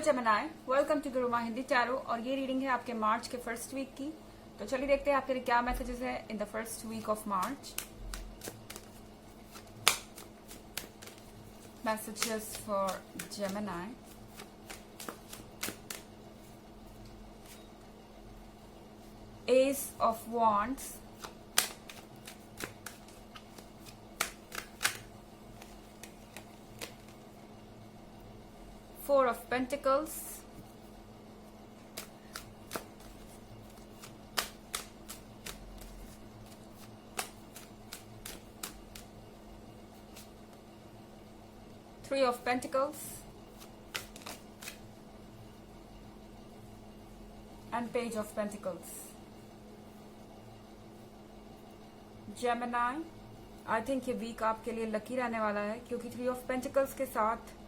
Gemini, welcome to Guruma Hindi tarot. और ये reading है आपके मार्च के फर्स्ट वीक की। तो चलिए देखते हैं आपके लिए क्या मैसेजेस है in the first week of March. Messages for Gemini. Ace of wands, Four of Pentacles, Three of Pentacles, and Page of Pentacles. Gemini, I think ये वीक आपके लिए लकी रहने वाला है, क्योंकि थ्री ऑफ पेंटिकल्स के साथ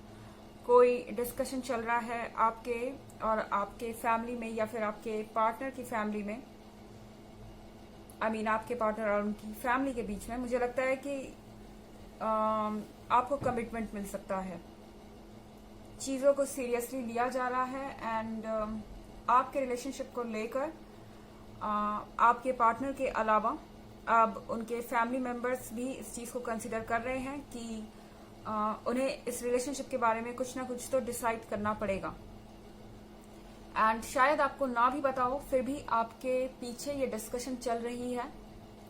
कोई डिस्कशन चल रहा है आपके और आपके फैमिली में, या फिर आपके पार्टनर की फैमिली में। आपके पार्टनर और उनकी फैमिली के बीच में मुझे लगता है कि आपको कमिटमेंट मिल सकता है। चीज़ों को सीरियसली लिया जा रहा है एंड आपके रिलेशनशिप को लेकर आपके पार्टनर के अलावा अब उनके फैमिली मेंबर्स भी इस चीज़ को कंसिडर कर रहे हैं कि उन्हें इस रिलेशनशिप के बारे में कुछ ना कुछ तो डिसाइड करना पड़ेगा। एंड शायद आपको ना भी पता हो, फिर भी आपके पीछे ये डिस्कशन चल रही है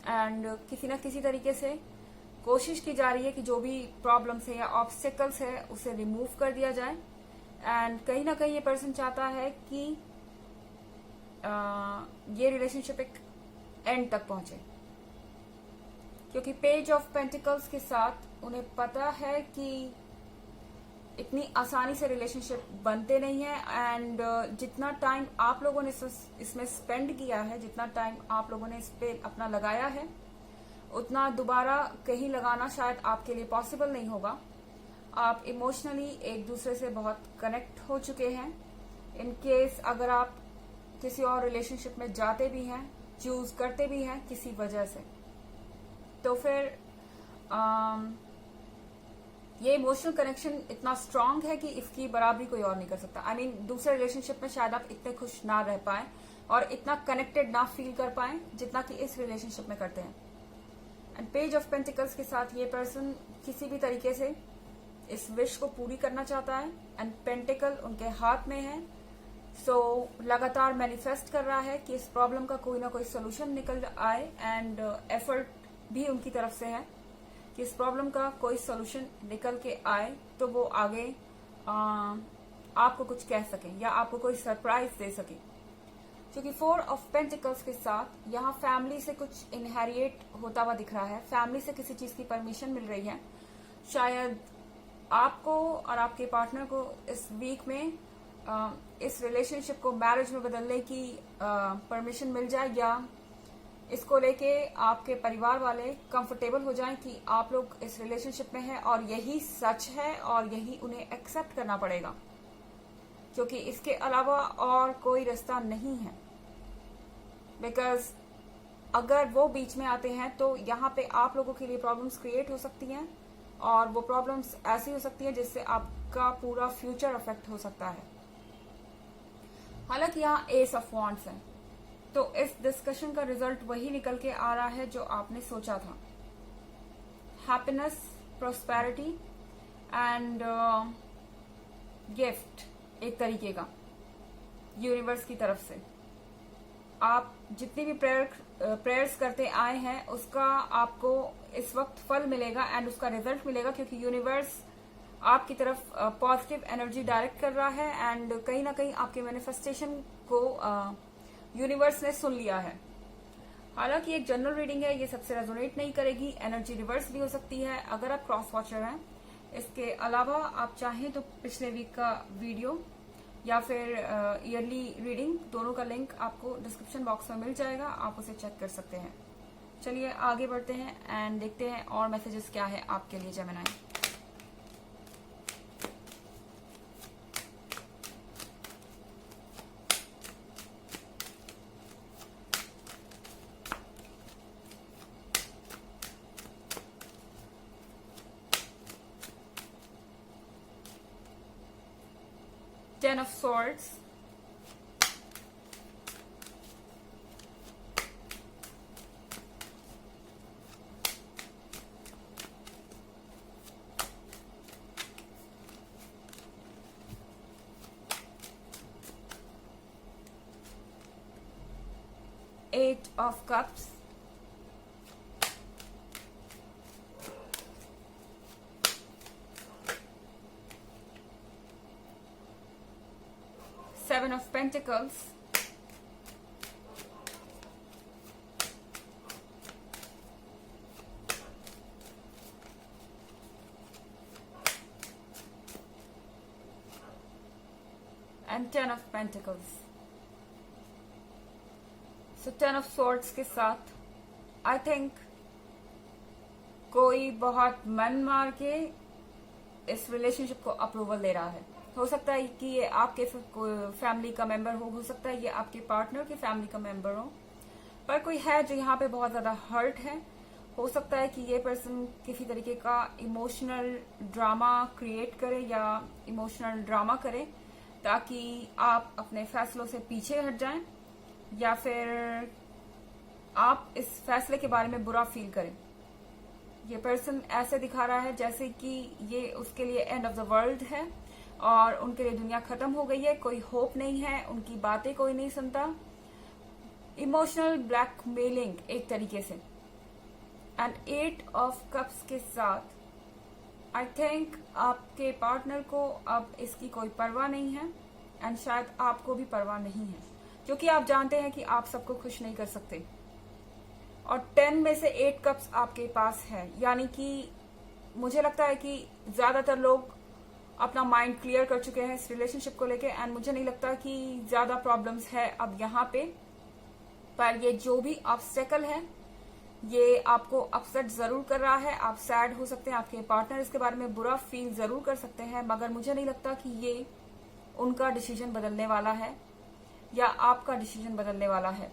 एंड किसी ना किसी तरीके से कोशिश की जा रही है कि जो भी प्रॉब्लम्स है या ऑब्स्टिकल्स है उसे रिमूव कर दिया जाए। एंड कहीं ना कहीं ये पर्सन चाहता है कि ये रिलेशनशिप एक एंड तक पहुंचे, क्योंकि पेज ऑफ पेंटिकल्स के साथ उन्हें पता है कि इतनी आसानी से रिलेशनशिप बनते नहीं है। एंड जितना टाइम आप लोगों ने इसमें स्पेंड किया है, जितना टाइम आप लोगों ने इस पे अपना लगाया है, उतना दोबारा कहीं लगाना शायद आपके लिए पॉसिबल नहीं होगा। आप इमोशनली एक दूसरे से बहुत कनेक्ट हो चुके हैं। इन केस अगर आप किसी और रिलेशनशिप में जाते भी हैं, चूज करते भी हैं किसी वजह से, तो फिर ये इमोशनल कनेक्शन इतना स्ट्रांग है कि इसकी बराबरी कोई और नहीं कर सकता। दूसरे रिलेशनशिप में शायद आप इतने खुश ना रह पाए और इतना कनेक्टेड ना फील कर पाए जितना कि इस रिलेशनशिप में करते हैं। एंड पेज ऑफ पेंटिकल्स के साथ ये पर्सन किसी भी तरीके से इस विश को पूरी करना चाहता है एंड पेंटिकल उनके हाथ में है। सो लगातार मैनिफेस्ट कर रहा है कि इस प्रॉब्लम का कोई ना कोई सोल्यूशन निकल आए एंड एफर्ट भी उनकी तरफ से है कि इस प्रॉब्लम का कोई सोल्यूशन निकल के आए तो वो आगे आपको कुछ कह सके या आपको कोई सरप्राइज दे सके। क्योंकि फोर ऑफ पेंटिकल्स के साथ यहाँ फैमिली से कुछ इनहेरिएट होता हुआ दिख रहा है, फैमिली से किसी चीज की परमिशन मिल रही है। शायद आपको और आपके पार्टनर को इस वीक में इस रिलेशनशिप को मैरिज में बदलने की परमिशन मिल जाए, या इसको लेके आपके परिवार वाले कंफर्टेबल हो जाएं कि आप लोग इस रिलेशनशिप में हैं और यही सच है और यही उन्हें एक्सेप्ट करना पड़ेगा, क्योंकि इसके अलावा और कोई रास्ता नहीं है। बिकॉज अगर वो बीच में आते हैं तो यहाँ पे आप लोगों के लिए प्रॉब्लम्स क्रिएट हो सकती हैं और वो प्रॉब्लम्स ऐसी हो सकती हैं जिससे आपका पूरा फ्यूचर अफेक्ट हो सकता है। हालांकि यहाँ एस ऑफ वॉन्ड्स है, तो इस डिस्कशन का रिजल्ट वही निकल के आ रहा है जो आपने सोचा था। हैप्पीनेस, प्रोस्पेरिटी एंड गिफ्ट एक तरीके का यूनिवर्स की तरफ से। आप जितनी भी प्रेयर्स करते आए हैं उसका आपको इस वक्त फल मिलेगा एंड उसका रिजल्ट मिलेगा, क्योंकि यूनिवर्स आपकी तरफ पॉजिटिव एनर्जी डायरेक्ट कर रहा है एंड कहीं ना कहीं आपके मैनिफेस्टेशन को यूनिवर्स ने सुन लिया है। हालांकि एक जनरल रीडिंग है, ये सबसे रेजोनेट नहीं करेगी, एनर्जी रिवर्स भी हो सकती है अगर आप क्रॉस वॉचर हैं। इसके अलावा आप चाहें तो पिछले वीक का वीडियो या फिर ईयरली रीडिंग, दोनों का लिंक आपको डिस्क्रिप्शन बॉक्स में मिल जाएगा, आप उसे चेक कर सकते हैं। चलिए आगे बढ़ते हैं एंड देखते हैं और मैसेजेस क्या है आपके लिए Gemini. 10 of Swords, Eight of Cups, Seven of Pentacles, and Ten of Pentacles. So 10 of Swords के साथ आई थिंक कोई बहुत मन मार के इस रिलेशनशिप को अप्रूवल दे रहा है. हो सकता है कि ये आपके फैमिली का मेंबर हो सकता है ये आपके पार्टनर के फैमिली का मेंबर हो, पर कोई है जो यहाँ पे बहुत ज्यादा हर्ट है. हो सकता है कि ये पर्सन किसी तरीके का इमोशनल ड्रामा क्रिएट करे या इमोशनल ड्रामा करे ताकि आप अपने फैसलों से पीछे हट जाएं, या फिर आप इस फैसले के बारे में बुरा फील करें. ये पर्सन ऐसे दिखा रहा है जैसे कि ये उसके लिए एंड ऑफ द वर्ल्ड है और उनके लिए दुनिया खत्म हो गई है, कोई होप नहीं है, उनकी बातें कोई नहीं सुनता. इमोशनल ब्लैकमेलिंग एक तरीके से. एंड 8 ऑफ कप्स के साथ आई थिंक आपके पार्टनर को अब इसकी कोई परवाह नहीं है एंड शायद आपको भी परवाह नहीं है, क्योंकि आप जानते हैं कि आप सबको खुश नहीं कर सकते. और 10 में से 8 कप्स आपके पास है, यानी कि मुझे लगता है कि ज्यादातर लोग अपना माइंड क्लियर कर चुके हैं इस रिलेशनशिप को लेके एंड मुझे नहीं लगता कि ज्यादा प्रॉब्लम्स है अब यहाँ पे. पर ये जो भी ऑब्स्टेकल है ये आपको अपसेट जरूर कर रहा है. आप सैड हो सकते हैं, आपके पार्टनर इसके बारे में बुरा फील जरूर कर सकते हैं, मगर मुझे नहीं लगता कि ये उनका डिसीजन बदलने वाला है या आपका डिसीजन बदलने वाला है.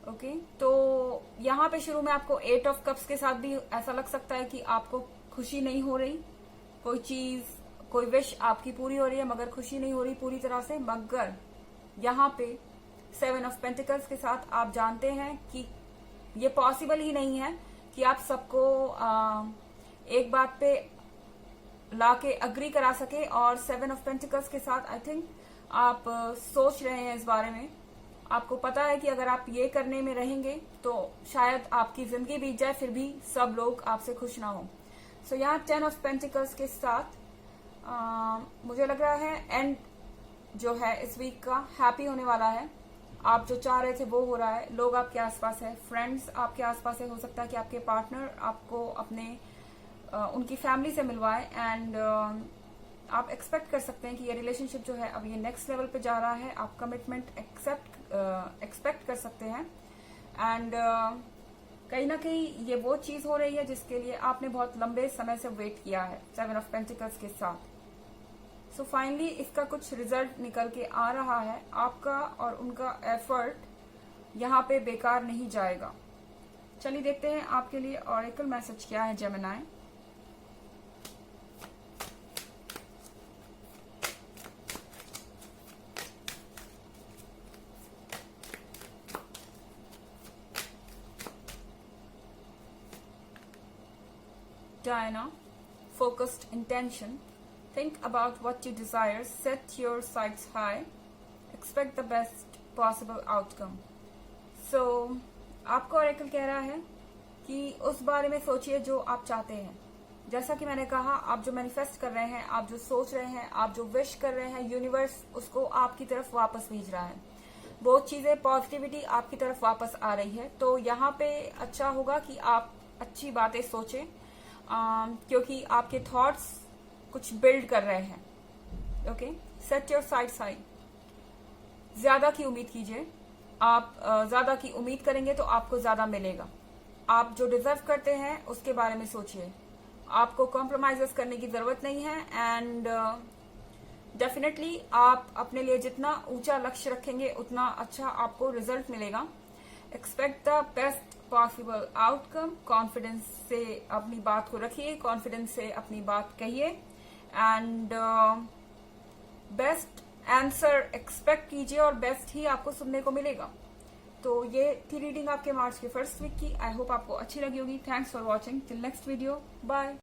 ओके, तो यहाँ पे शुरू में आपको 8 ऑफ कप्स के साथ भी ऐसा लग सकता है कि आपको खुशी नहीं हो रही, कोई चीज कोई विश आपकी पूरी हो रही है मगर खुशी नहीं हो रही पूरी तरह से. मगर यहाँ पे 7 ऑफ पेंटिकल्स के साथ आप जानते हैं कि ये पॉसिबल ही नहीं है कि आप सबको एक बात पे लाके अग्री करा सके. और 7 ऑफ पेंटिकल्स के साथ आई थिंक आप सोच रहे हैं इस बारे में. आपको पता है कि अगर आप ये करने में रहेंगे तो शायद आपकी जिंदगी बीत जाए फिर भी सब लोग आपसे खुश ना हो. सो यहाँ 10 ऑफ पेंटिकल्स के साथ मुझे लग रहा है एंड जो है इस वीक का हैप्पी होने वाला है. आप जो चाह रहे थे वो हो रहा है. लोग आपके आसपास है, फ्रेंड्स आपके आसपास है. हो सकता है कि आपके पार्टनर आपको अपने उनकी फैमिली से मिलवाए एंड आप एक्सपेक्ट कर सकते हैं कि ये रिलेशनशिप जो है अब ये नेक्स्ट लेवल पे जा रहा है. आप कमिटमेंट एक्सपेक्ट कर सकते हैं एंड कहीं ना कहीं ये वो चीज हो रही है जिसके लिए आपने बहुत लंबे समय से वेट किया है 7 ऑफ पेंटिकल्स के साथ. सो फाइनली इसका कुछ रिजल्ट निकल के आ रहा है. आपका और उनका एफर्ट यहाँ पे बेकार नहीं जाएगा. चलिए देखते हैं आपके लिए ऑरेकल मैसेज क्या है Gemini. Diana, focused intention. Think about what you desire. Set your sights high. Expect the best possible outcome. So, आपको ऑरेकल कह रहा है कि उस बारे में सोचिए जो आप चाहते हैं. जैसा कि मैंने कहा, आप जो मैनिफेस्ट कर रहे हैं, आप जो सोच रहे हैं, आप जो विश कर रहे हैं, यूनिवर्स उसको आपकी तरफ वापस भेज रहा है. वो चीजें पॉजिटिविटी आपकी तरफ वापस आ रही है. तो यहाँ पे अच्छा होगा कि आप अच्छी बातें सोचें क्योंकि आपके थॉट्स कुछ बिल्ड कर रहे हैं. Okay, set your sides high. ज्यादा की उम्मीद कीजिए. आप ज्यादा की उम्मीद करेंगे तो आपको ज्यादा मिलेगा. आप जो डिजर्व करते हैं उसके बारे में सोचिए. आपको कॉम्प्रोमाइजेस करने की जरूरत नहीं है एंड डेफिनेटली आप अपने लिए जितना ऊंचा लक्ष्य रखेंगे उतना अच्छा आपको रिजल्ट मिलेगा. Expect the best possible outcome. Confidence से अपनी बात को रखिए, कॉन्फिडेंस से अपनी बात कहिए एंड बेस्ट आंसर एक्सपेक्ट कीजिए और बेस्ट ही आपको सुनने को मिलेगा। तो ये थी रीडिंग आपके मार्च के फर्स्ट वीक की। आई होप आपको अच्छी लगी होगी। Thanks for watching. Till next video, bye.